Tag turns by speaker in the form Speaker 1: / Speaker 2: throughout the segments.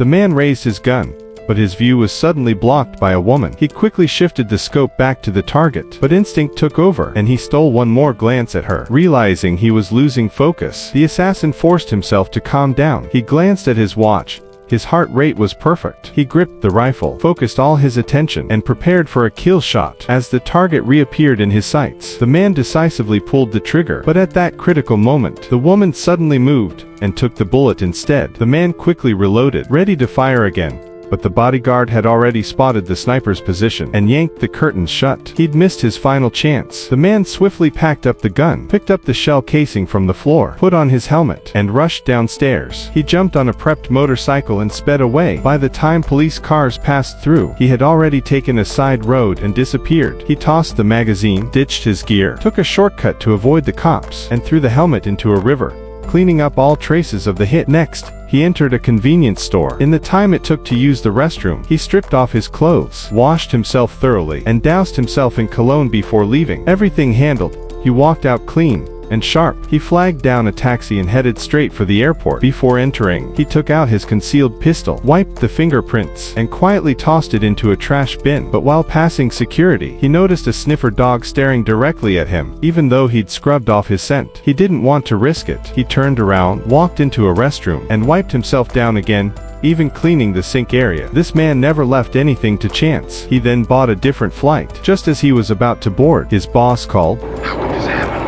Speaker 1: The man raised his gun, but his view was suddenly blocked by a woman. He quickly shifted the scope back to the target, but instinct took over, and he stole one more glance at her. Realizing he was losing focus, the assassin forced himself to calm down. He glanced at his watch. His heart rate was perfect. He gripped the rifle, focused all his attention, and prepared for a kill shot. As the target reappeared in his sights, the man decisively pulled the trigger. But at that critical moment, the woman suddenly moved and took the bullet instead. The man quickly reloaded, ready to fire again. But the bodyguard had already spotted the sniper's position and yanked the curtains shut. He'd missed his final chance. The man swiftly packed up the gun, picked up the shell casing from the floor, put on his helmet, and rushed downstairs. He jumped on a prepped motorcycle and sped away. By the time police cars passed through, he had already taken a side road and disappeared. He tossed the magazine, ditched his gear, took a shortcut to avoid the cops, and threw the helmet into a river, cleaning up all traces of the hit. Next, he entered a convenience store. In the time it took to use the restroom, he stripped off his clothes, washed himself thoroughly, and doused himself in cologne before leaving. Everything handled, he walked out clean and sharp. He flagged down a taxi and headed straight for the airport. Before entering, he took out his concealed pistol, wiped the fingerprints, and quietly tossed it into a trash bin. But while passing security, he noticed a sniffer dog staring directly at him. Even though he'd scrubbed off his scent, he didn't want to risk it. He turned around, walked into a restroom, and wiped himself down again, even cleaning the sink area. This man never left anything to chance. He then bought a different flight. Just as he was about to board, his boss called.
Speaker 2: How could this happen?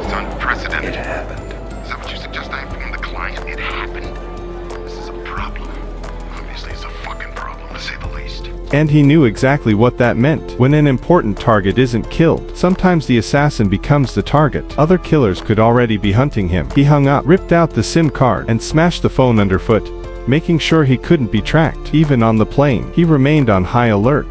Speaker 2: It's unprecedented. It happened. Is that what you suggest I inform the client? It happened. This is a problem. Obviously, it's a fucking problem, to say the least.
Speaker 1: And he knew exactly what that meant. When an important target isn't killed, sometimes the assassin becomes the target. Other killers could already be hunting him. He hung up, ripped out the SIM card, and smashed the phone underfoot, making sure he couldn't be tracked. Even on the plane, he remained on high alert.